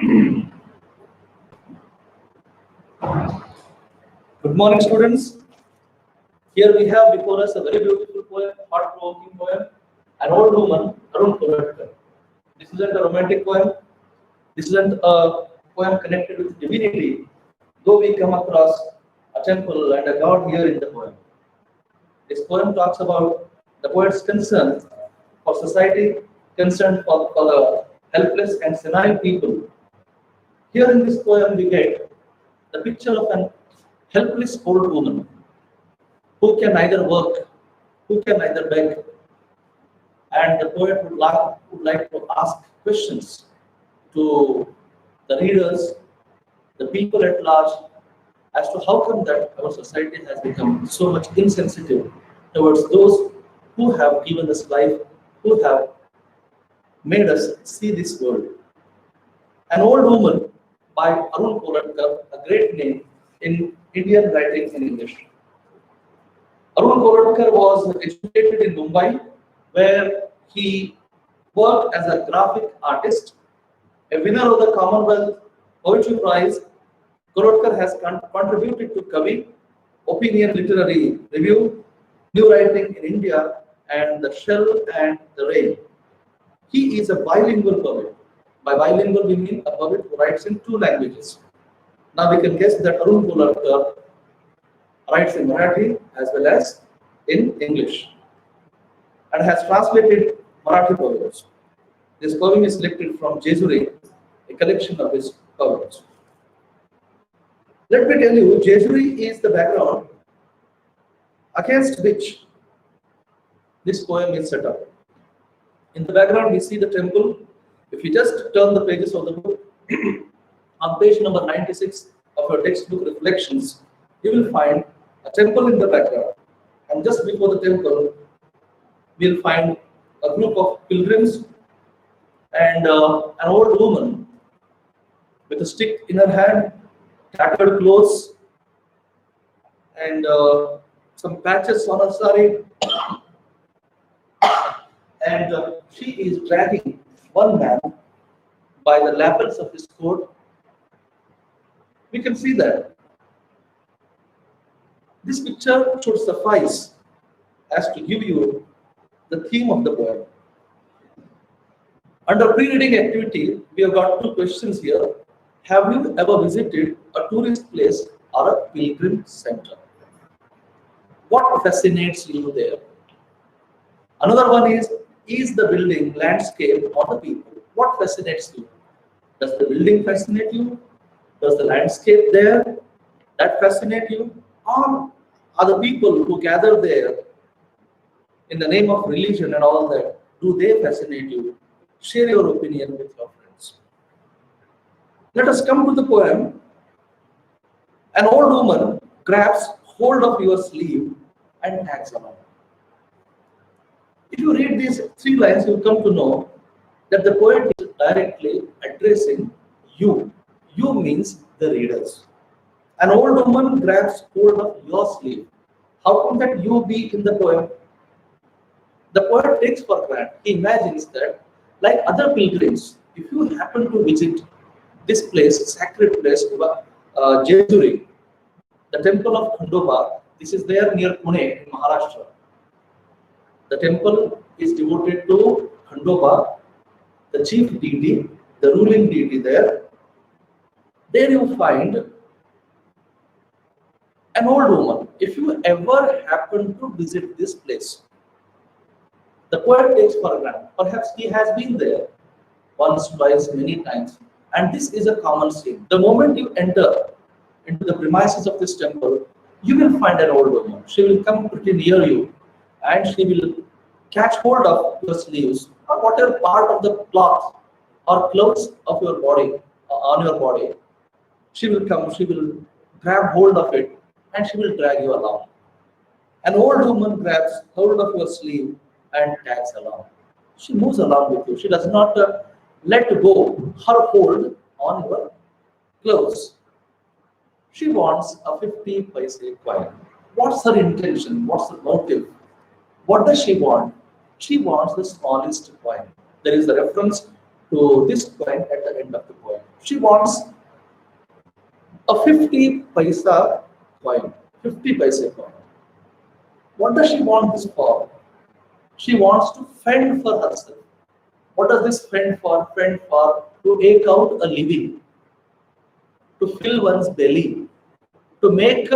Good morning, students. Here we have before us a very beautiful poem, heart-provoking poem, An Old Woman, Arun Kolatkar. This isn't a romantic poem. This isn't a poem connected with divinity, though we come across a temple and a god here in the poem. This poem talks about the poet's concern for society, concern for the helpless and senile people. Here in this poem, we get the picture of an helpless old woman who can neither work, who can neither beg, and the poet would like to ask questions to the readers, the people at large, as to how come that our society has become so much insensitive towards those who have given us life, who have made us see this world. An Old Woman by Arun Kolatkar, a great name in Indian writing in English. Arun Kolatkar was educated in Mumbai, where he worked as a graphic artist. A winner of the Commonwealth Poetry Prize, Kolatkar has contributed to Kavi, Opinion Literary Review, New Writing in India, and The Shell and the Rain. He is a bilingual poet. By bilingual, we mean a poet who writes in two languages. Now we can guess that Arun Kolatkar writes in Marathi as well as in English and has translated Marathi poems. This poem is selected from Jejuri, a collection of his poems. Let me tell you, Jejuri is the background against which this poem is set up. In the background, we see the temple. If you just turn the pages of the book, on page number 96 of your textbook reflections, you will find a temple in the background. And just before the temple, we'll find a group of pilgrims and an old woman with a stick in her hand, tattered clothes, and some patches on her sari. And she is dragging one man by the lapels of his coat. We can see that this picture should suffice as to give you the theme of the poem. Under pre-reading activity, we have got two questions here. Have you ever visited a tourist place or a pilgrim center? What fascinates you there? Another one is the building, landscape, or the people? What fascinates you? Does the building fascinate you? Does the landscape there that fascinate you? Or are the people who gather there in the name of religion and all that, do they fascinate you? Share your opinion with your friends. Let us come to the poem. An old woman grabs hold of your sleeve and tags along. If you read these three lines, you will come to know that the poet is directly addressing you. You means the readers. An old woman grabs hold of your sleeve. How come that you be in the poem? The poet takes for granted. He imagines that, like other pilgrims, if you happen to visit this place, sacred place, Jejuri, the temple of Khandoba, this is there near Pune in Maharashtra. The temple is devoted to Khandoba, the chief deity, the ruling deity there. There you find an old woman. If you ever happen to visit this place, the poet takes for granted. Perhaps he has been there once, twice, many times. And this is a common scene. The moment you enter into the premises of this temple, you will find an old woman. She will come pretty near you and she will catch hold of your sleeves or whatever part of the cloth or clothes of your body, on your body. She will come, she will grab hold of it and she will drag you along. An old woman grabs hold of your sleeve and tags along. She moves along with you. She does not let go her hold on your clothes. She wants a 50 paise coin. What's her intention? What's the motive? What does she want? She wants the smallest coin. There is a reference to this coin at the end of the poem. She wants a 50 paisa coin. 50 paisa coin. What does she want this for? She wants to fend for herself. What does this fend for? Fend for to eke out a living, to fill one's belly, to make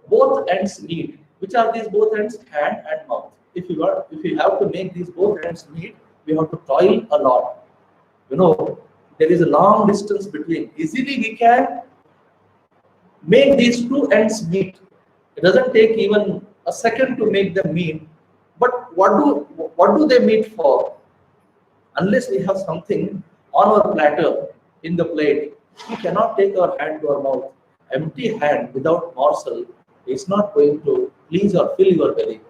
both ends meet. Which are these both ends? Hand and mouth. If you have to make these both ends meet, we have to toil a lot. You know, there is a long distance between. Easily we can make these two ends meet. It doesn't take even a second to make them meet. But what do they meet for? Unless we have something on our platter in the plate, we cannot take our hand to our mouth. Empty hand without morsel is not going to please or fill your belly.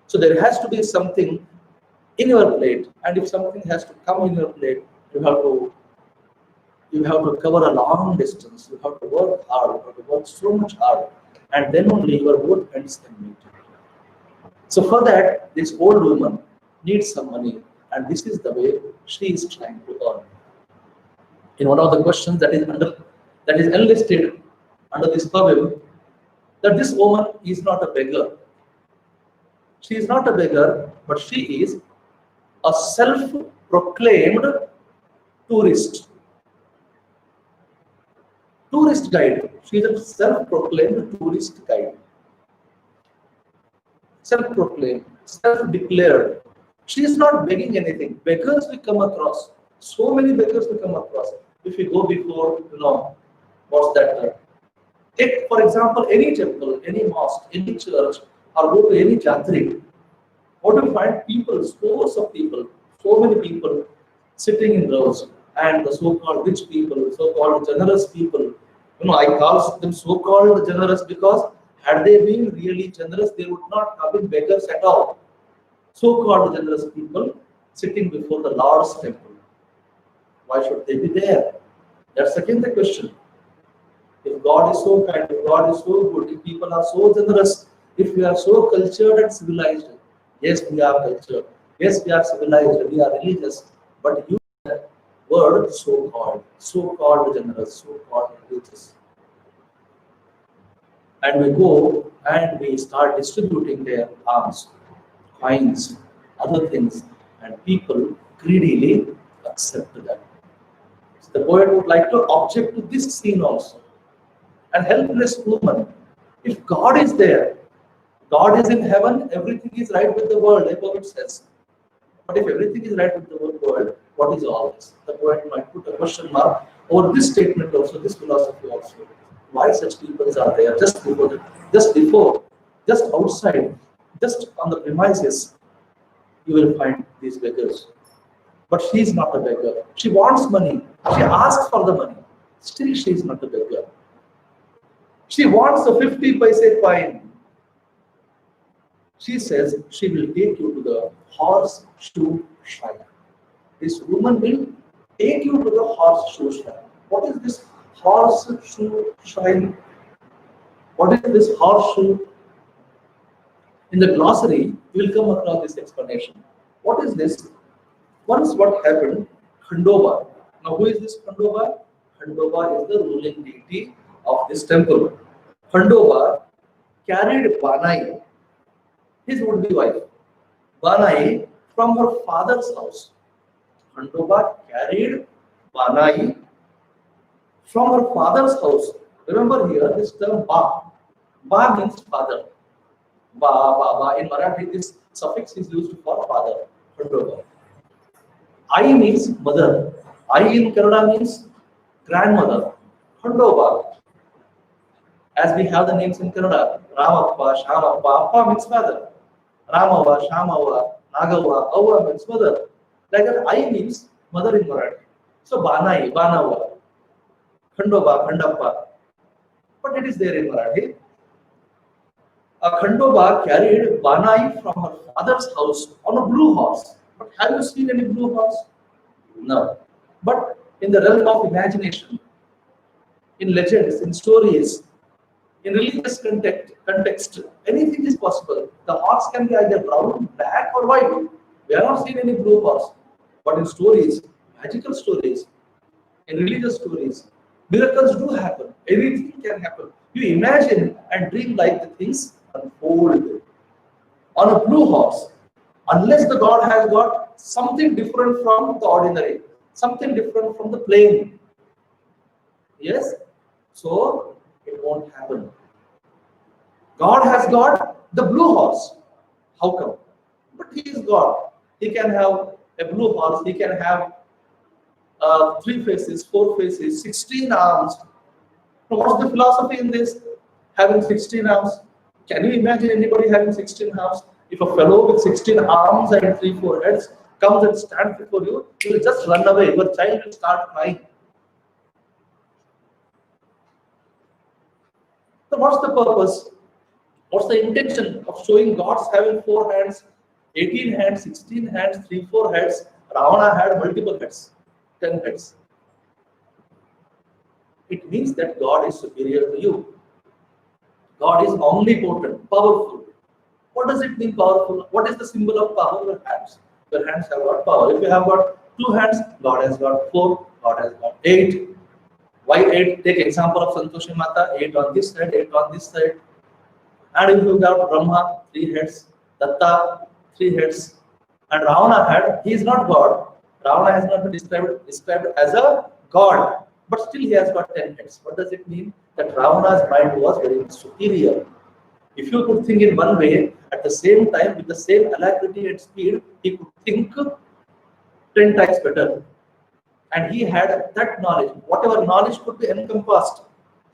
So there has to be something in your plate, and if something has to come in your plate, you have to cover a long distance. You have to work hard. You have to work so much hard, and then only your both ends can meet. So for that, this old woman needs some money, and this is the way she is trying to earn. In one of the questions that is enlisted under this poem, that this woman is not a beggar. She is not a beggar, but she is a self-proclaimed tourist. Tourist guide. She is a self-proclaimed tourist guide. Self-proclaimed, self-declared. She is not begging anything. Beggars we come across. So many beggars we come across. If we go before, what's that? Take, for example, any temple, any mosque, any church, or go to any jatri. What do you find? People, scores of people, so many people sitting in rows, and the so-called rich people, so-called generous people. I call them so-called generous because had they been really generous, they would not have been beggars at all. So-called generous people sitting before the Lord's temple. Why should they be there? That's again the question. If God is so kind, if God is so good, if people are so generous, if we are so cultured and civilized, yes, we are cultured, yes, we are civilized, we are religious, but use the word so-called generous, so-called religious. And we go and we start distributing their alms, coins, other things, and people greedily accept that. So the poet would like to object to this scene also. An helpless woman. If God is there, God is in heaven, everything is right with the world, the poet says. But if everything is right with the world, what is all this? The poet might put a question mark over this statement also, this philosophy also. Why such people are there just outside, just on the premises, you will find these beggars. But she is not a beggar. She wants money. She asks for the money. Still, she is not a beggar. She wants a 50 paise coin. She says she will take you to the horseshoe shrine. This woman will take you to the horseshoe shrine. What is this horseshoe shrine? What is this horseshoe? In the glossary, you will come across this explanation. What is this? Once what happened, Khandoba. Now who is this Khandoba? Khandoba is the ruling deity of this temple. Khandoba carried Banai, his would-be wife, Banai, from her father's house. Khandoba carried Banai from her father's house. Remember here this term Ba. Ba means father. Ba. In Marathi, this suffix is used for father. Khandoba. I means mother. I in Kannada means grandmother. Khandoba. As we have the names in Kannada, Ramappa, Shamappa, Appa means father. Ramava, Shamava, Nagava, Ava means mother. Like that, I means mother in Marathi. So Banai, Banava, Khandoba, Khandappa. But it is there in Marathi. Khandoba carried Banai from her father's house on a blue horse. But have you seen any blue horse? No. But in the realm of imagination, in legends, in stories, in religious context, anything is possible. The horse can be either brown, black, or white. We have not seen any blue horse. But in stories, magical stories, in religious stories, miracles do happen. Anything can happen. You imagine and dream like the things unfold. On a blue horse, unless the god has got something different from the ordinary, something different from the plain. Yes? So it won't happen. God has got the blue horse. How come? But he is God. He can have a blue horse, he can have 3 faces, 4 faces, 16 arms. Now, what's the philosophy in this? Having 16 arms. Can you imagine anybody having 16 arms? If a fellow with 16 arms and 3 4 heads comes and stands before you, you will just run away. Your child will start crying. So what's the purpose? What's the intention of showing gods having 4 hands, 18 hands, 16 hands, 3 4 heads? Ravana had multiple heads, 10 heads. It means that God is superior to you. God is omnipotent, powerful. What does it mean powerful? What is the symbol of power? Your hands. Your hands have got power. If you have got 2 hands, God has got 4, God has got 8. Why 8? Take example of Santoshi Mata, 8 on this side, 8 on this side. And if you got Brahma, 3 heads, Datta, 3 heads, and Ravana had, he is not God. Ravana has not been described as a God, but still he has got 10 heads. What does it mean? That Ravana's mind was very superior. If you could think in one way, at the same time, with the same alacrity and speed, he could think 10 times better. And he had that knowledge. Whatever knowledge could be encompassed,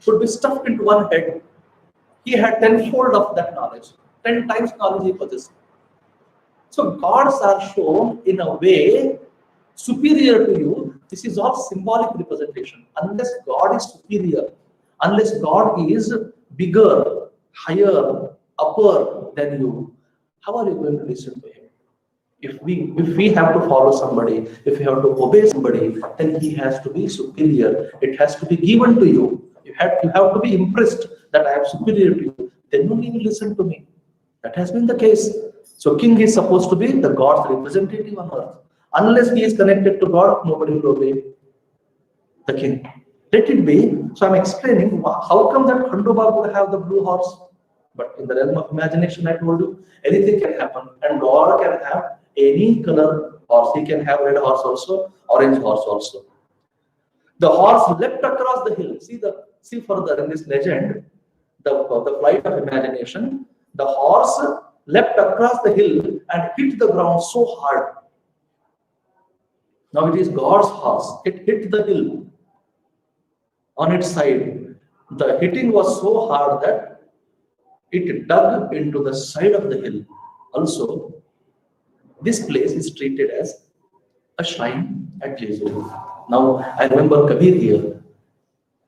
could be stuffed into one head. He had tenfold of that knowledge. 10 times knowledge he possessed. So gods are shown in a way superior to you. This is all symbolic representation. Unless God is superior, unless God is bigger, higher, upper than you, how are you going to listen to him? If we have to follow somebody, if we have to obey somebody, then he has to be superior. It has to be given to you. You have to be impressed that I am superior to you. Then only you listen to me. That has been the case. So king is supposed to be the God's representative on earth. Unless he is connected to God, nobody will obey the king. Let it be. So I'm explaining how come that Khandoba would have the blue horse. But in the realm of imagination, I told you, anything can happen. And God can have any color horse. He can have red horse also, orange horse also. The horse leapt across the hill. See further in this legend, the flight of imagination. The horse leapt across the hill and hit the ground so hard. Now it is God's horse. It hit the hill on its side. The hitting was so hard that it dug into the side of the hill. Also, this place is treated as a shrine at Jesu. Now, I remember Kabir here.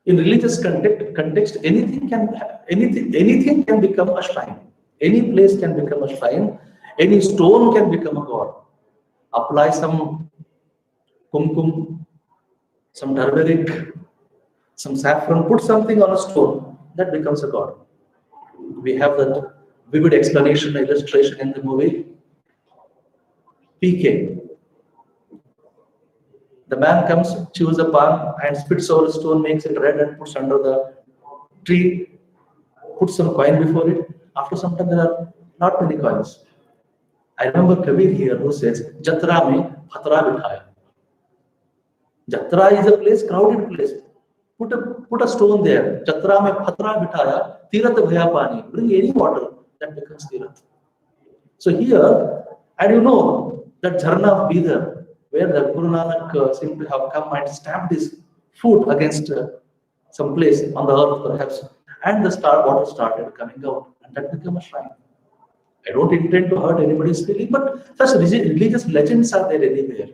In religious context, anything can become a shrine. Any place can become a shrine. Any stone can become a god. Apply some kumkum, some turmeric, some saffron, put something on a stone, that becomes a god. We have that vivid explanation, illustration in the movie PK. The man comes, chews a palm and spits over a stone, makes it red and puts under the tree, puts some coin before it. After some time, there are not many coins. I remember Kabir here who says, Jatra mein phatra bithaya. Jatra is a place, crowded place. Put a stone there. Jatra mein phatra bithaya, tirat bhaya pani. Bring any water, that becomes tirat. So here, and you know that Jharna of Bidar, where the Guru Nanak seemed to have come and stamped his foot against some place on the earth perhaps, and the water started coming out, and that became a shrine. I don't intend to hurt anybody's feeling, but such religious legends are there anywhere.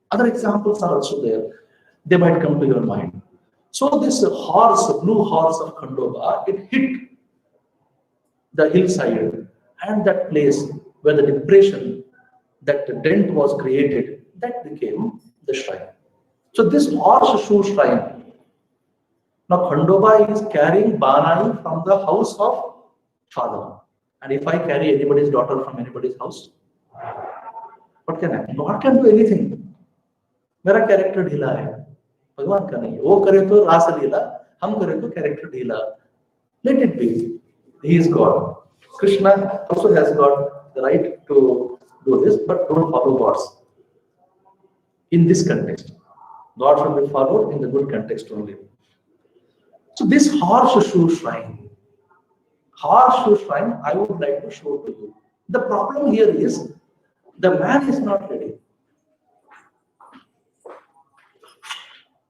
Other examples are also there. They might come to your mind. So this horse, blue horse of Khandoba, it hit the hillside and that place where the depression, that the dent was created, that became the shrine. So this horseshoe shrine. Now Khandoba is carrying Banai from the house of father. And if I carry anybody's daughter from anybody's house, what can happen? God can do anything. मेरा character ढीला है. भगवान का नहीं है। वो करे तो रास लीला, हम करे तो कैरेक्टर ढीला. Let it be. He is God. Krishna also has got the right to do this, but don't follow gods in this context. God should be followed in the good context only. So this horseshoe shrine, I would like to show to you. The problem here is the man is not ready.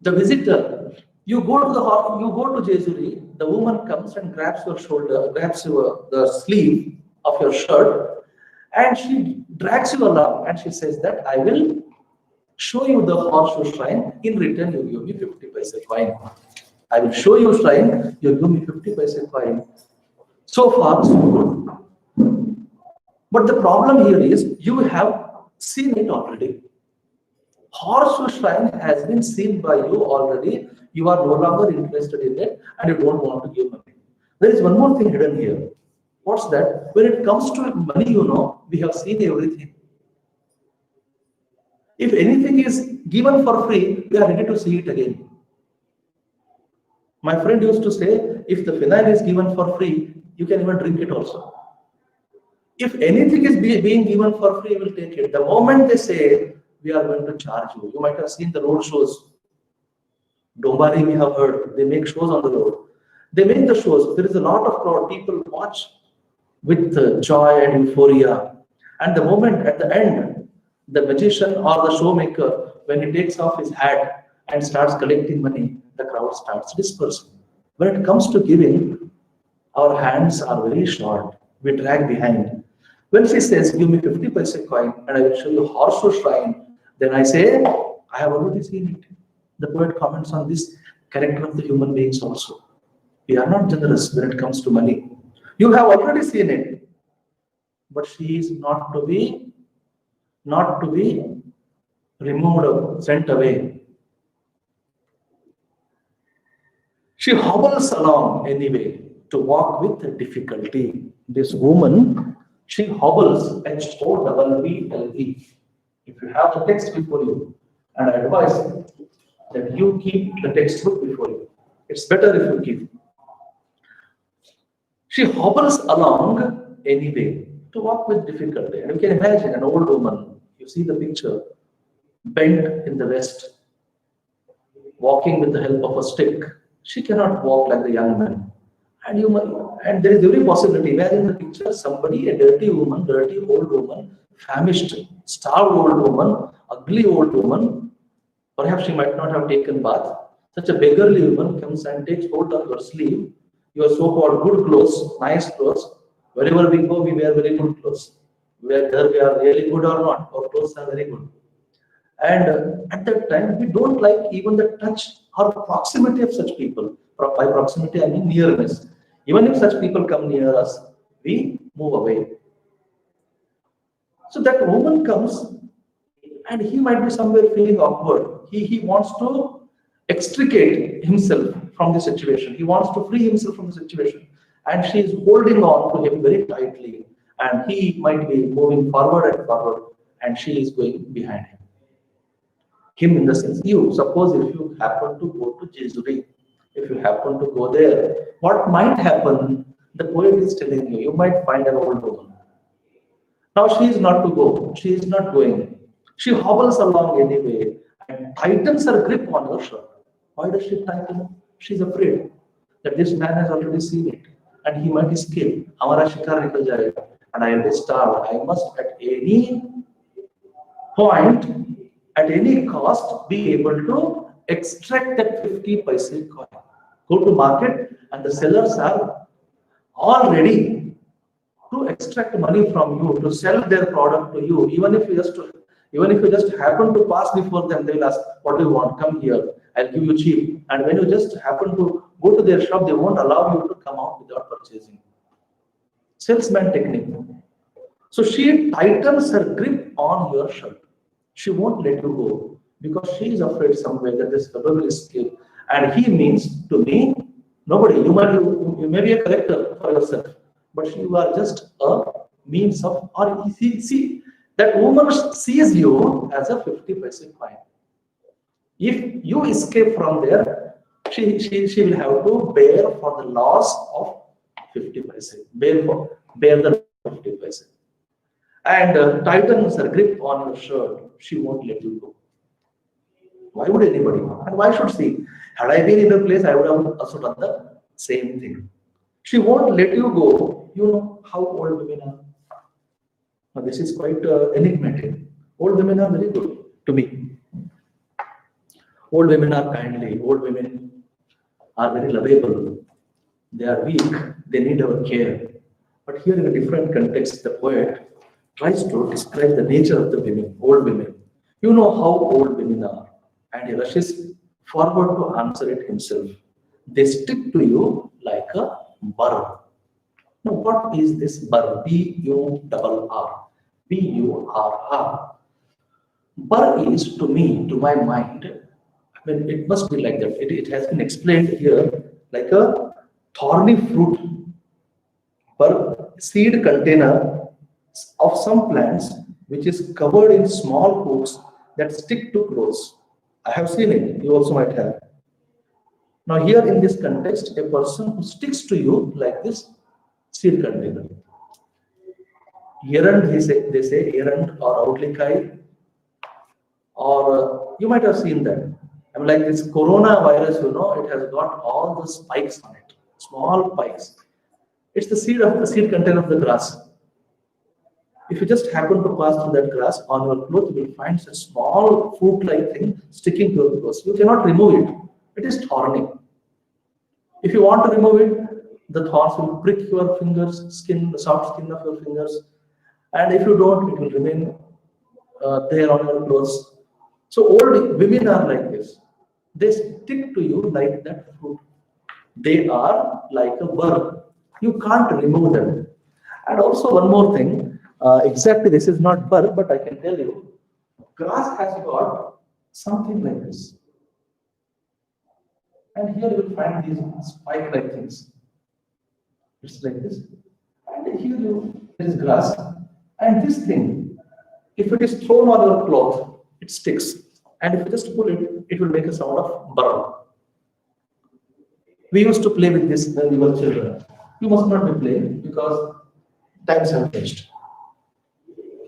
The visitor, you go to Jejuri, the woman comes and grabs your shoulder, grabs the sleeve of your shirt, and she drags you along and she says that I will show you the horseshoe shrine. In return, you give me 50 paise coin. I will show you shrine, you give me 50 paise coin. So far, so good. But the problem here is you have seen it already. Horseshoe shrine has been seen by you already. You are no longer interested in it and you don't want to give money. There is one more thing hidden here. What's that? When it comes to money, we have seen everything. If anything is given for free, we are ready to see it again. My friend used to say, if the phenyl is given for free, you can even drink it also. If anything is being given for free, we'll take it. The moment they say, we are going to charge you. You might have seen the road shows. Dombari, we have heard. They make shows on the road. They make the shows. There is a lot of crowd. People watch with joy and euphoria. And the moment at the end, the magician or the showmaker, when he takes off his hat and starts collecting money, the crowd starts dispersing. When it comes to giving, our hands are very short. We drag behind. When she says, give me 50 paise coin and I will show you horseshoe shrine, then I say, I have already seen it. The poet comments on this character of the human beings also. We are not generous when it comes to money. You have already seen it, but she is not to be removed or sent away. She hobbles along anyway to walk with difficulty. This woman, she hobbles, H-O-B-B-L-E. If you have the text before you, and I advise that you keep the textbook before you. It's better if you keep. She hobbles along anyway to walk with difficulty. And you can imagine an old woman, you see the picture, bent in the west, walking with the help of a stick. She cannot walk like the young man. And there is every possibility. Imagine the picture, somebody, a dirty woman, dirty old woman, famished, starved old woman, ugly old woman. Perhaps she might not have taken bath. Such a beggarly woman comes and takes hold of your sleeve, your so-called good clothes, nice clothes. Wherever we go, we wear very good clothes. Whether we are really good or not, our clothes are very good. And at that time, we don't like even the touch or proximity of such people. By proximity, I mean nearness. Even if such people come near us, we move away. So that woman comes and he might be somewhere feeling awkward. He wants to extricate himself from the situation. He wants to free himself from the situation. And she is holding on to him very tightly. And he might be moving forward and forward. And she is going behind him. Him in the sense, you. Suppose if you happen to go to Jejuri, if you happen to go there, what might happen? The poet is telling you, you might find an old woman. Now she is not to go. She is not going. She hobbles along anyway and tightens her grip on your shirt. Why does she tighten? She is afraid that this man has already seen it and he might escape. Hamara shikar nikal jayega and I will be starved. I must at any point, at any cost, be able to extract that 50 paise coin. Go to market and the sellers are all ready to extract money from you, to sell their product to you. Even if you just happen to pass before them, they will ask, what do you want? Come here, I'll give you cheap. And when you just happen to go to their shop, they won't allow you to come out without purchasing. Salesman technique. So she tightens her grip on your shirt. She won't let you go because she is afraid somewhere that this fellow will escape. And he means to me, nobody. You may be a collector for yourself, but you are just a means of, or see that woman sees you as a 50 paise coin. If you escape from there, she will have to bear for the loss of 50 paise. Bear the 50 paise. And tightens her grip on your shirt. She won't let you go. Why would anybody? And why should she? Had I been in her place, I would have also done the same thing. She won't let you go. You know how old women are. Now, this is quite enigmatic. Old women are very good to me. Old women are kindly. Old women are very lovable. They are weak. They need our care. But here, in a different context, the poet tries to describe the nature of the women, old women. You know how old women are. And he rushes forward to answer it himself. They stick to you like a burr. Now, what is this burr? B-U-R-R. B-U-R-R. Burr is, to me, to my mind, I mean, it must be like that. It has been explained here like a thorny fruit. Burr, seed container of some plants which is covered in small hooks that stick to clothes. I have seen it. You also might have. Now, here in this context, a person who sticks to you like this seed container. Errand, they say errand or outlikai, or you might have seen that. I mean, like this coronavirus, you know, it has got all the spikes on it, small spikes. It's the seed container of the grass. If you just happen to pass through that grass on your clothes, you will find such small fruit-like thing sticking to your clothes. You cannot remove it. It is thorny. If you want to remove it, the thorns will prick your fingers, the soft skin of your fingers. And if you don't, it will remain there on your clothes. So old women are like this. They stick to you like that fruit. They are like a burr. You can't remove them. And also one more thing. Exactly, this is not burr, but I can tell you, grass has got something like this. And here you will find these spike-like things. It's like this. And here there is grass. And this thing, if it is thrown on your cloth, it sticks. And if you just pull it, it will make a sound of burr. We used to play with this when we were children. You must not be playing because times have changed.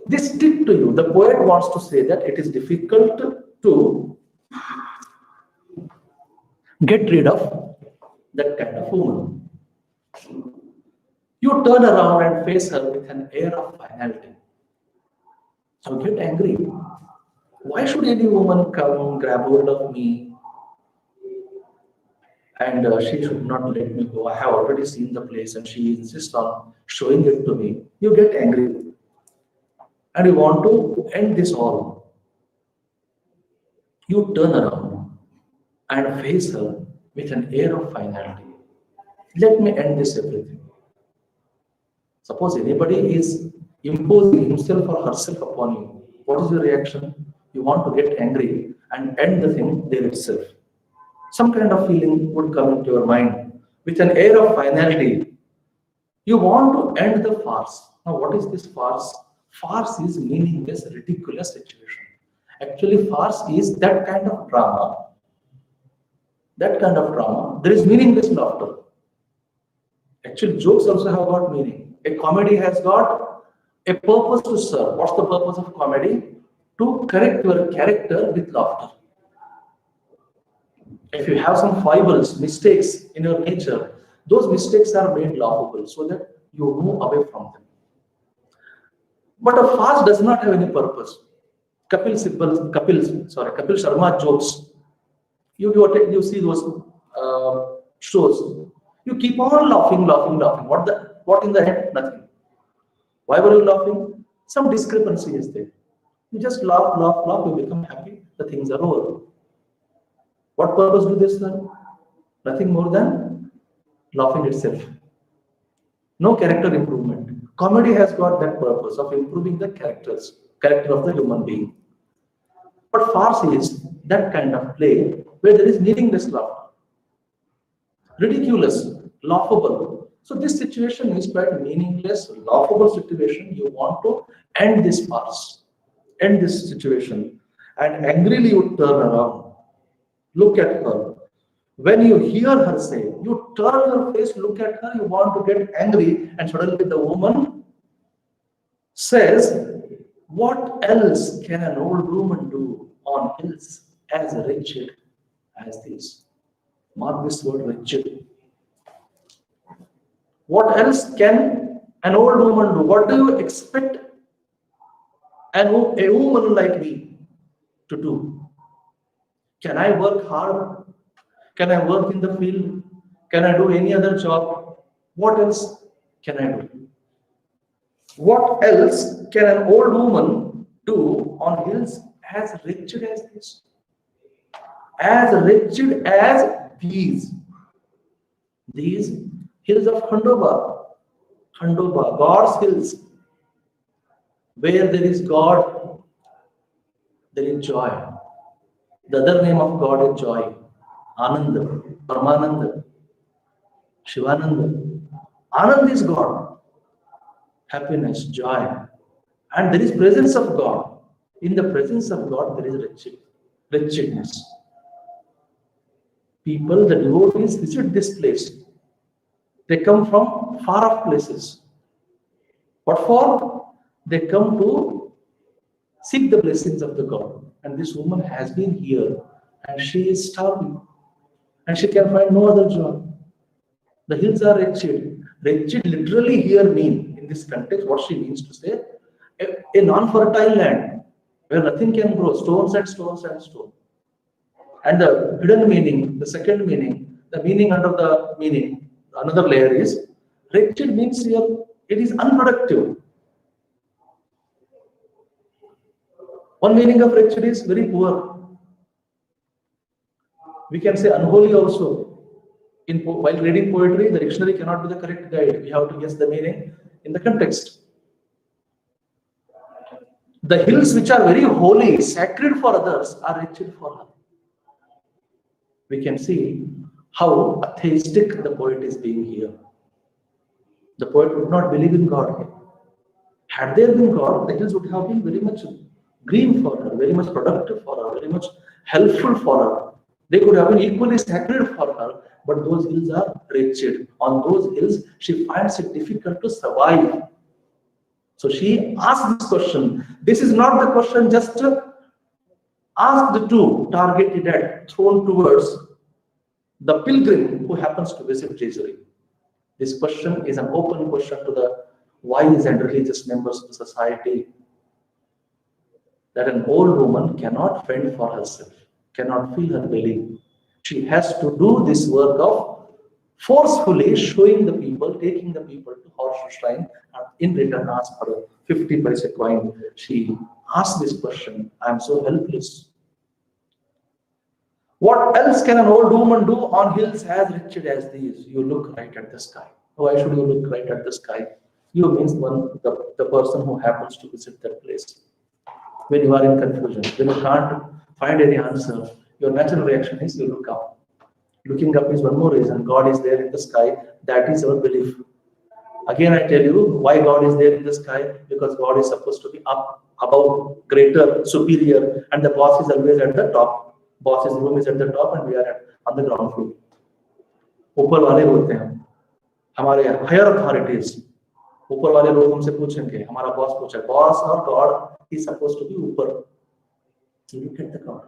They stick to you. The poet wants to say that it is difficult to get rid of that kind of woman. You turn around and face her with an air of finality. So get angry. Why should any woman come grab hold of me and she should not let me go? I have already seen the place and she insists on showing it to me. You get angry and you want to end this all. You turn around and face her with an air of finality. Let me end this everything. Suppose anybody is imposing himself or herself upon you. What is your reaction? You want to get angry and end the thing there itself. Some kind of feeling would come into your mind. With an air of finality, you want to end the farce. Now, what is this farce? Farce is meaningless, ridiculous situation. Actually, farce is that kind of drama. That kind of drama. There is meaningless laughter. Actually, jokes also have got meaning. A comedy has got a purpose to serve. What's the purpose of comedy? To correct your character with laughter. If you have some foibles, mistakes in your nature, those mistakes are made laughable so that you move away from them. But a farce does not have any purpose. Kapil Sharma jokes. You see those shows. You keep on laughing. What in the head? Nothing. Why were you laughing? Some discrepancy is there. You just laugh, you become happy, the things are over. What purpose do they serve? Nothing more than laughing itself. No character improvement. Comedy has got that purpose of improving the character of the human being. But farce is that kind of play where there is meaningless laughter. Ridiculous, laughable. So this situation is quite meaningless, laughable situation. You want to end this farce, end this situation, and angrily you turn around Look at her. When you hear her say, you turn your face, look at her, you want to get angry, and suddenly the woman says, what else can an old woman do on hills as wretched as this? Mark this word, wretched. What else can an old woman do? What do you expect a woman like me to do? Can I work hard? Can I work in the field? Can I do any other job? What else can I do? What else can an old woman do on hills as wretched as this? As wretched as these hills of Khandoba, God's hills, where there is God, there is joy. The other name of God is joy, Ananda, Paramananda, Shivananda. Anand is God, happiness, joy, and there is presence of God. In the presence of God, there is wretchedness. People, the devotees, visit this place. They come from far off places. What for? They come to seek the blessings of the God. And this woman has been here and she is starving and she can find no other job. The hills are wretched. Wretched literally here mean, in this context, what she means to say, a non-fertile land where nothing can grow, stones and stones and stones. And the hidden meaning, the second meaning, the meaning under the meaning, another layer is, wretched means here, it is unproductive. One meaning of wretched is very poor. We can say unholy also. While reading poetry, the dictionary cannot be the correct guide. We have to guess the meaning in the context. The hills which are very holy, sacred for others, are wretched for her. We can see how atheistic the poet is being here. The poet would not believe in God here. Had there been God, the hills would have been very much green for her, very much productive for her, very much helpful for her. They could have been equally sacred for her, but those hills are wretched. On those hills, she finds it difficult to survive. So she asked this question. This is not the question just asked to, targeted at, thrown towards the pilgrim who happens to visit Treasury. This question is an open question to the wise and religious members of the society, that an old woman cannot fend for herself, cannot fill her belly. She has to do this work of forcefully showing the people, taking the people to horseshoe shrine, and in return ask for a 50 paise coin. She asked this question, I am so helpless. What else can an old woman do on hills as wretched as these? You look right at the sky. Why should you look right at the sky? You means the person who happens to visit that place. When you are in confusion, when you can't find any answer, your natural reaction is you look up. Looking up is one more reason. God is there in the sky. That is our belief. Again, I tell you why God is there in the sky. Because God is supposed to be up, above, greater, superior, and the boss is always at the top. Boss's room is at the top and we are on the ground floor. ऊपर वाले बोलते हैं हमारे higher authorities, ऊपर वाले लोग हमसे पूछेंगे, हमारा बॉस पूछे, बॉस और God is supposed to be ऊपर. You look at the God.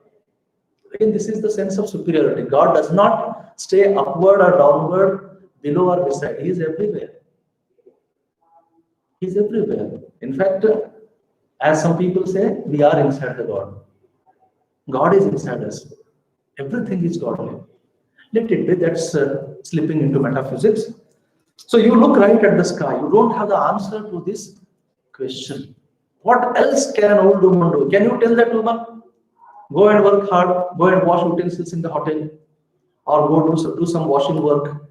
Again, this is the sense of superiority. God does not stay upward or downward, below or beside. He is everywhere. He is everywhere. In fact, as some people say, we are inside the God. God is inside us. Everything is godly. Let it be. That's slipping into metaphysics. So you look right at the sky. You don't have the answer to this question. What else can an old woman do? Can you tell that woman, go and work hard, go and wash utensils in the hotel, or go to do some washing work,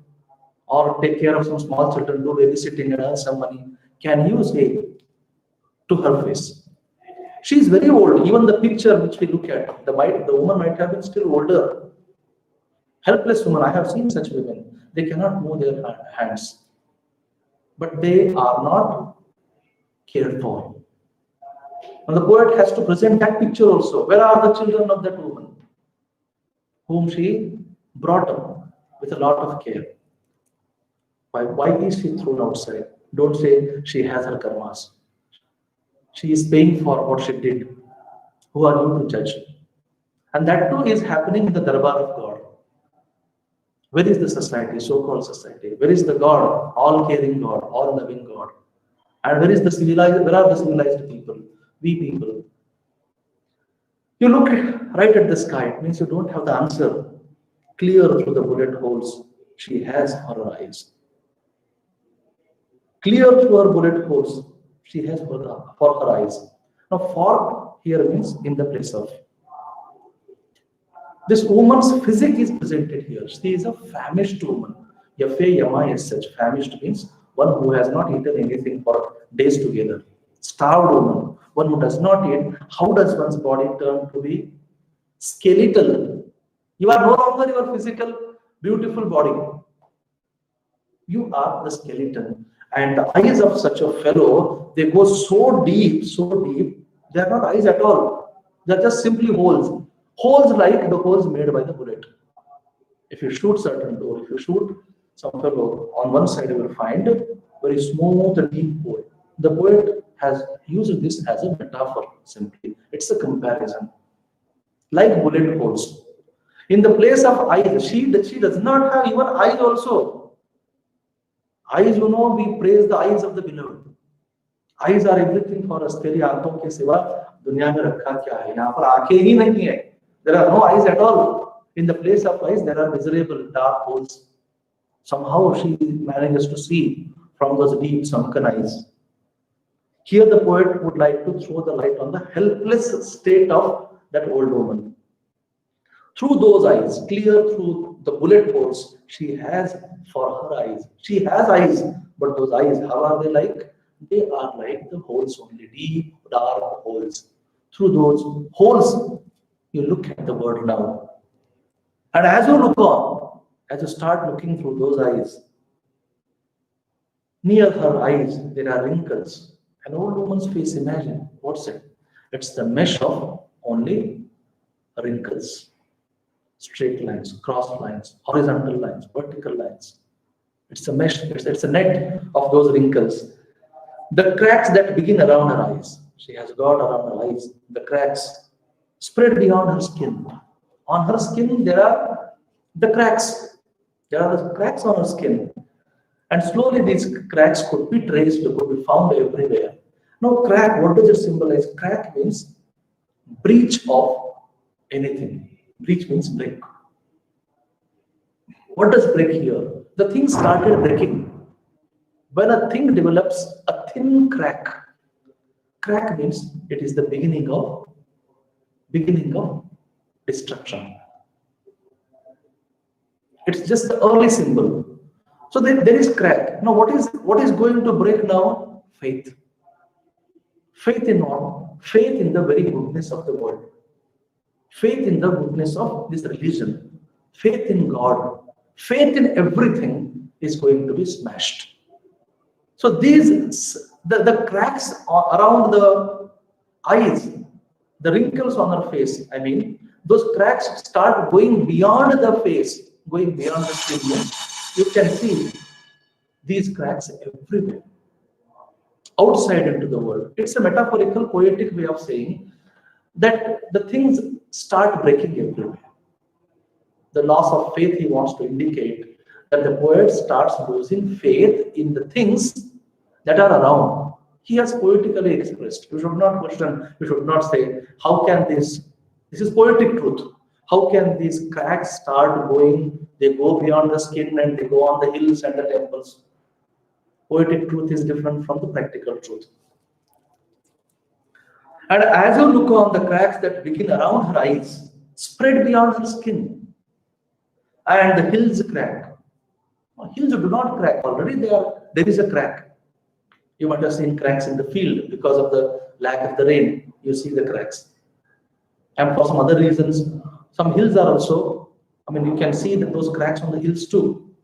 or take care of some small children, do babysitting and earn some money? Can you say to her face? She is very old. Even the picture which we look at, the woman might have been still older. Helpless woman. I have seen such women. They cannot move their hands. But they are not cared for. And the poet has to present that picture also. Where are the children of that woman? whom she brought up with a lot of care. Why is she thrown outside? Don't say she has her karmas. She is paying for what she did. Who are you to judge? And that too is happening in the Darbar of God. Where is the society, so-called society? Where is the God, all-caring God, all-loving God? And where is the civilized? Where are the civilized people? We people. You look right at the sky. It means you don't have the answer clear through the bullet holes she has for her eyes. Clear through her bullet holes she has for her eyes. Now, for here means in the place of. This woman's physique is presented here. She is a famished woman. Yafe Yama is such. Famished means one who has not eaten anything for days together. Starved woman, one who does not eat. How does one's body turn to be skeletal? You are no longer your physical, beautiful body. You are the skeleton. And the eyes of such a fellow, they go so deep, they are not eyes at all. They are just simply holes. Holes like the holes made by the bullet. If you shoot certain door, if you shoot some fellow, on one side you will find a very smooth and deep hole. The poet has used this as a metaphor simply. It's a comparison. Like bullet holes. In the place of eyes, she does not have even eyes also. Eyes, we praise the eyes of the beloved. Eyes are everything for us. तेरी आंखों के सिवा दुनिया में रखा क्या है? यहाँ पर आंखें ही नहीं है. There are no eyes at all. In the place of eyes, there are miserable dark holes. Somehow she manages to see from those deep sunken eyes. Here the poet would like to throw the light on the helpless state of that old woman. Through those eyes, clear through the bullet holes she has for her eyes. She has eyes, but those eyes, how are they like? They are like the holes only, deep, dark holes. Through those holes, you look at the world now. And as you look on, as you start looking through those eyes, near her eyes, there are wrinkles. An old woman's face, imagine, what's it? It's the mesh of only wrinkles. Straight lines, crossed lines, horizontal lines, vertical lines. It's a mesh, it's a net of those wrinkles. The cracks that begin around her eyes. She has got around her eyes, the cracks spread beyond her skin. On her skin, there are the cracks. There are the cracks on her skin. And slowly these cracks could be traced, could be found everywhere. Now, crack, what does it symbolize? Crack means breach of anything. Breach means break. What does break here? The thing started breaking. When a thing develops a thin crack, crack means it is the beginning of destruction. It's just the early symbol. So there is crack. Now what is going to break now? Faith. Faith in what? Faith in the very goodness of the world. Faith in the goodness of this religion. Faith in God. Faith in everything is going to be smashed. So the cracks around the eyes, the wrinkles on her face, those cracks start going beyond the face, going beyond the skin. You can see these cracks everywhere, outside into the world. It's a metaphorical, poetic way of saying that the things start breaking everywhere. The loss of faith he wants to indicate that the poet starts losing faith in the things that are around. He has poetically expressed. You should not question, you should not say, how can this is poetic truth. How can these cracks start going? They go beyond the skin and they go on the hills and the temples. Poetic truth is different from the practical truth. And as you look on the cracks that begin around her eyes, spread beyond her skin, and the hills crack. Hills do not crack. Already there is a crack. You might have seen cracks in the field because of the lack of the rain. You see the cracks. And for some other reasons, some hills are also, you can see that those cracks on the hills too.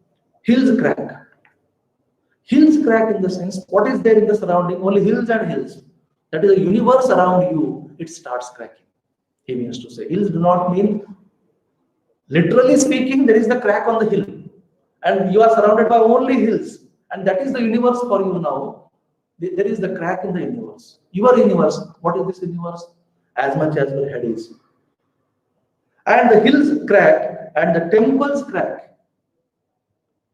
Hills crack. Hills crack in the sense, what is there in the surrounding? Only hills and hills. That is the universe around you, it starts cracking. He means to say, hills do not mean Literally speaking, there is the crack on the hill, and you are surrounded by only hills, and that is the universe for you now. There is the crack in the universe. Your universe, what is this universe? As much as your head is. And the hills crack and the temples crack.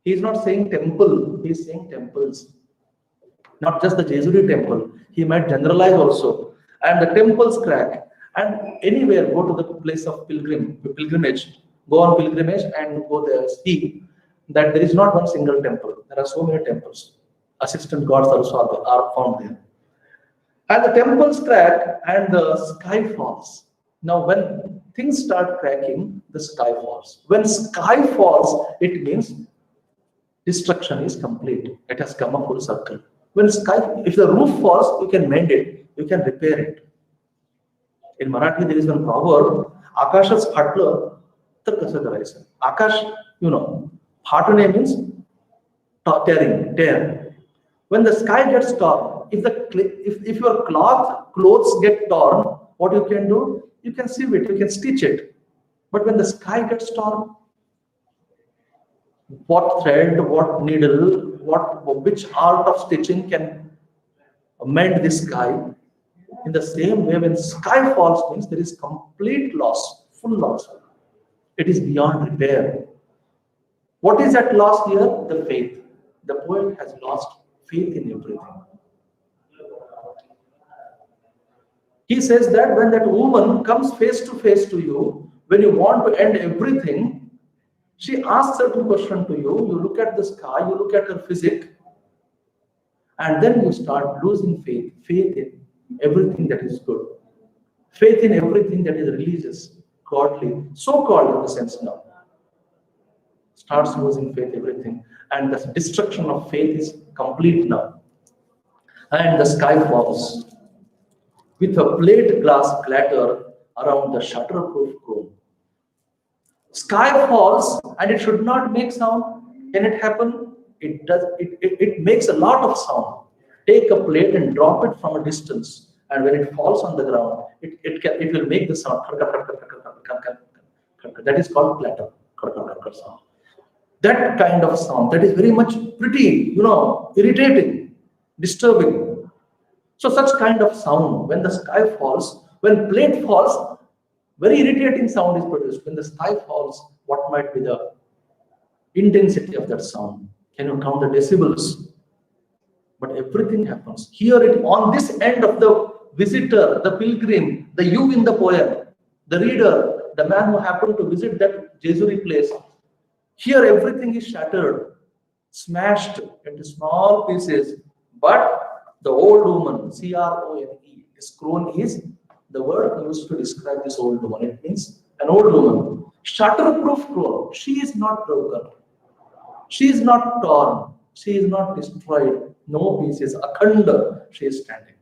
He is not saying temple, he is saying temples. Not just the Jesuit temple, he might generalize also. And the temples crack. And anywhere, go to the place of pilgrimage, go on pilgrimage and go there, see that there is not one single temple. There are so many temples. Assistant gods also are found there. And the temples crack and the sky falls. Now, when things start cracking, the sky falls. When sky falls, it means destruction is complete. It has come a full circle. When sky, if the roof falls, you can mend it, you can repair it. In Marathi, there is one proverb, Akashas phatla, तर कसं करायचं? Akash, you know, phatne means tear. When the sky gets torn, if your clothes get torn, what you can do? You can sieve it, you can stitch it. But when the sky gets torn, what thread, what needle, which art of stitching can mend this sky? In the same way, when sky falls, means there is complete loss, full loss. It is beyond repair. What is at loss here? The faith. The poet has lost faith in everything. He says that when that woman comes face to face to you, when you want to end everything, she asks certain question to you, you look at the sky, you look at her physique, and then you start losing faith in everything that is good, faith in everything that is religious, godly, so-called in the sense now. Starts losing faith, everything, and the destruction of faith is complete now. And the sky falls with a plate glass clatter around the shutter-proof chrome. Sky falls and it should not make sound. Can it happen? It does. It makes a lot of sound. Take a plate and drop it from a distance, and when it falls on the ground, it will make the sound. That is called clatter. Sound. That kind of sound, that is very much pretty, irritating, disturbing. So such kind of sound, when the sky falls, when plate falls, very irritating sound is produced. When the sky falls, what might be the intensity of that sound? Can you count the decibels? But everything happens. Here on this end of the visitor, the pilgrim, the you in the poem, the reader, the man who happened to visit that Jesuit place, here everything is shattered, smashed into small pieces. But the old woman, C-R-O-N-E, is crone is the word used to describe this old woman. It means an old woman. Shatter-proof crone. She is not broken. She is not torn. She is not destroyed. No pieces. Akhanda. She is standing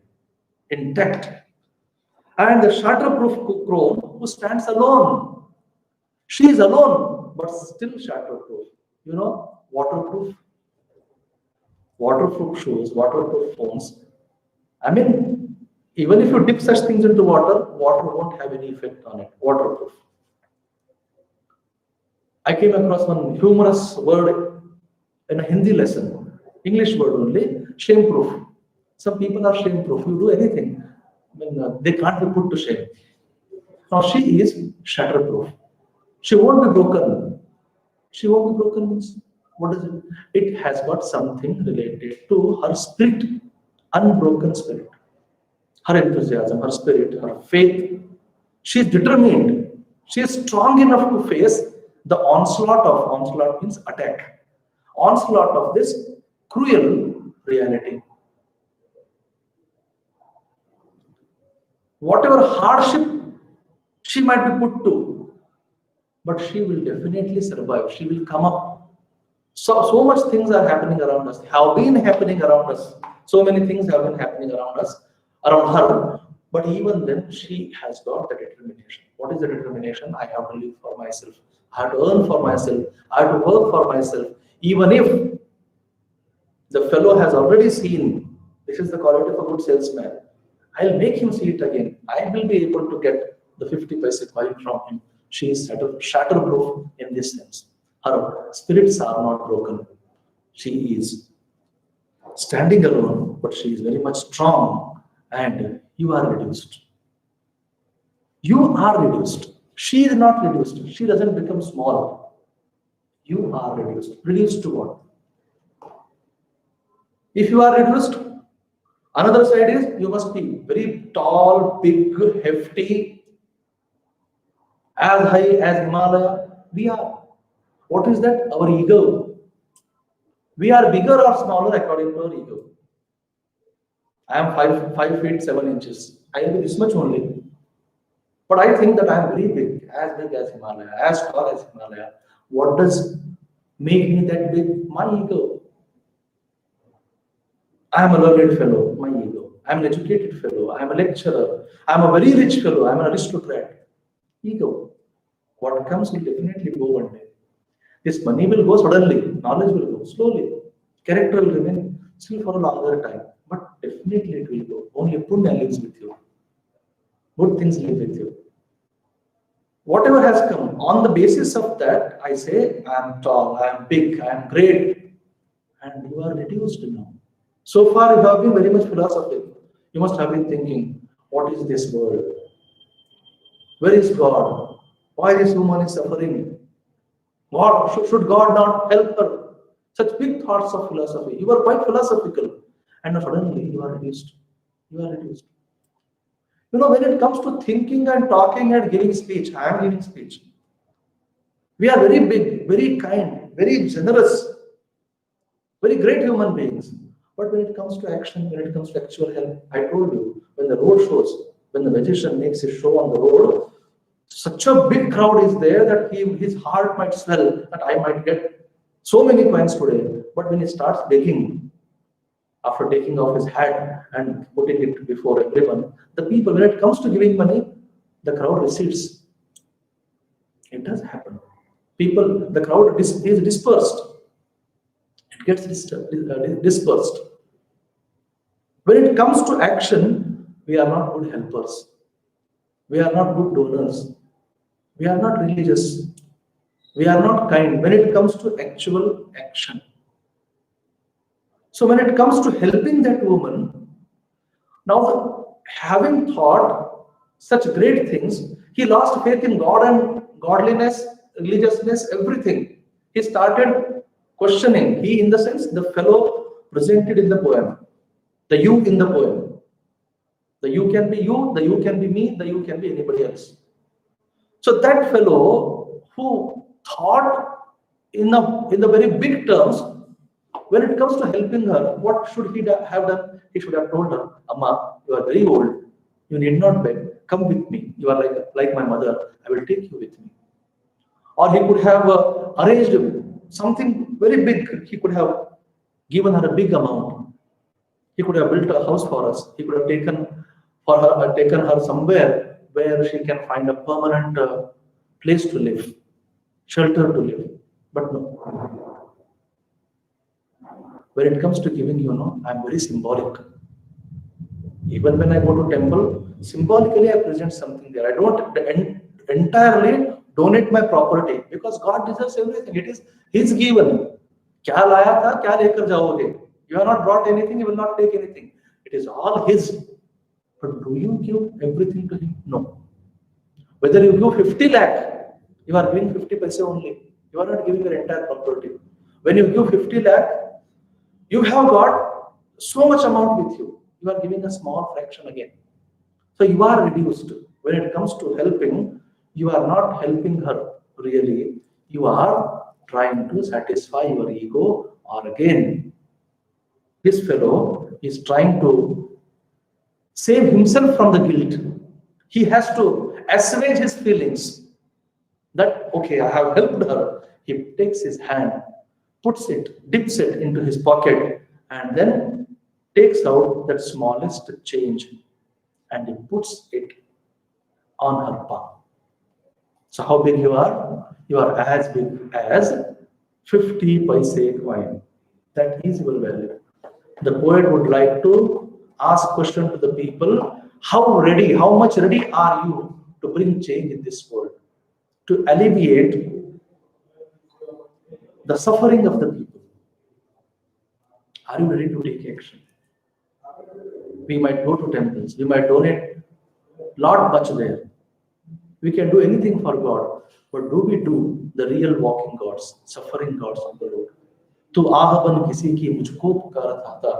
intact. And the shatter-proof crone who stands alone. She is alone, but still shatterproof. Waterproof. Waterproof shoes, waterproof phones. I mean, even if you dip such things into water, water won't have any effect on it. Waterproof. I came across one humorous word in a Hindi lesson, English word only, shame-proof. Some people are shame-proof. You do anything, they can't be put to shame. Now she is shatter-proof. She won't be broken. She won't be broken means, what is it? It has got something related to her spirit, unbroken spirit. Her enthusiasm, her spirit, her faith. She is determined. She is strong enough to face the onslaught means attack. Onslaught of this cruel reality. Whatever hardship she might be put to, but she will definitely survive. She will come up. So much things are happening around us, have been happening around us. So many things have been happening around us, around her. But even then, she has got the determination. What is the determination? I have to live for myself. I have to earn for myself. I have to work for myself. Even if the fellow has already seen, this is the quality of a good salesman, I'll make him see it again. I will be able to get the 50 paise coin from him. She is shatterproof in this sense. Her spirits are not broken. She is standing alone, but she is very much strong, and you are reduced. You are reduced. She is not reduced. She doesn't become small. You are reduced. Reduced to what? If you are reduced, another side is you must be very tall, big, hefty, as high as Himalaya. We are. What is that? Our ego. We are bigger or smaller according to our ego. I am 5 feet 7 inches. I will be this much only. But I think that I am very big as Himalaya, as tall as Himalaya. What does make me that big? My ego. I am a learned fellow, my ego. I am an educated fellow. I am a lecturer. I am a very rich fellow. I am an aristocrat. Ego. What comes will definitely go one day. This money will go suddenly. Knowledge will go slowly. Character will remain still for a longer time. But definitely it will go. Only Punya lives with you. Good things live with you. Whatever has come, on the basis of that, I say, I am tall, I am big, I am great. And you are reduced now. So far, you have been very much philosophical. You must have been thinking, what is this world? Where is God? Why this woman is suffering? What should God not help her? Such big thoughts of philosophy. You are quite philosophical. And suddenly you are reduced. You are reduced. You know, when it comes to thinking and talking and giving speech, I am giving speech. We are very big, very kind, very generous, very great human beings. But when it comes to action, when it comes to actual help, I told you, when the road shows, when the magician makes his show on the road, such a big crowd is there that his heart might swell, that I might get so many coins today. But when he starts begging, after taking off his hat and putting it before everyone, the people, when it comes to giving money, the crowd recedes. It does happen. People, the crowd is dispersed. It gets dispersed. When it comes to action, we are not good helpers. We are not good donors. We are not religious. We are not kind when it comes to actual action. So when it comes to helping that woman, now having thought such great things, he lost faith in God and godliness, religiousness, everything. He started questioning. He, in the sense, the fellow presented in the poem, the you in the poem. The you can be you, the you can be me, the you can be anybody else. So that fellow who thought in the very big terms, when it comes to helping her, what should he have done? He should have told her, Amma, you are very old. You need not beg. Come with me. You are like my mother. I will take you with me. Or he could have arranged something very big. He could have given her a big amount. He could have built a house for us. He could have taken her somewhere where she can find a permanent place to live, shelter to live. But no. When it comes to giving, I'm very symbolic. Even when I go to temple, symbolically I present something there. I don't entirely donate my property because God deserves everything. It is His given. Kya laya tha, kya lekar jaoge? You have not brought anything, you will not take anything. It is all His. But do you give everything to Him? No. Whether you give 50 lakh, you are giving 50 paise only. You are not giving your entire property. When you give 50 lakh, you have got so much amount with you. You are giving a small fraction again. So you are reduced. When it comes to helping, you are not helping her really. You are trying to satisfy your ego, or again, this fellow is trying to save himself from the guilt. He has to assuage his feelings that, okay, I have helped her. He takes his hand, puts it, dips it into his pocket, and then takes out that smallest change and he puts it on her palm. So how big you are? You are as big as 50 paise coin. That is your value. The poet would like to ask question to the people, how much ready are you to bring change in this world? to alleviate the suffering of the people. Are you ready to take action? We might go to temples, we might donate lot much there. We can do anything for God, but do we do the real walking gods, suffering gods of the Lord? तू आहबन किसी की मुझको पुकारता था,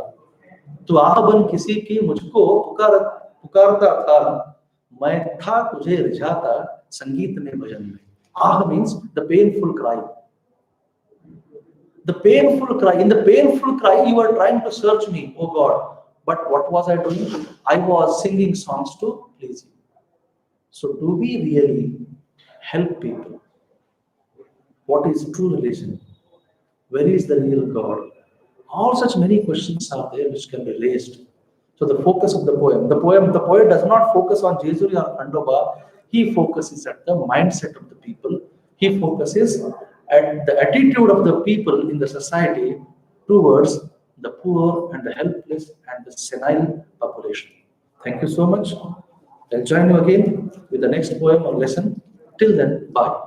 तू आहबन किसी की मुझको पुकारता था, मैं था तुझे रिझाता संगीत में भजन में. Ah means the painful cry. The painful cry. In the painful cry, you are trying to search me, oh God. But what was I doing? I was singing songs to please you. So do we really help people? What is true religion? Where is the real God? All such many questions are there which can be raised. So the focus of the poet does not focus on Jesuri or Khandoba. He focuses at the mindset of the people. He focuses at the attitude of the people in the society towards the poor and the helpless and the senile population. Thank you so much. I'll join you again with the next poem or lesson. Till then, bye.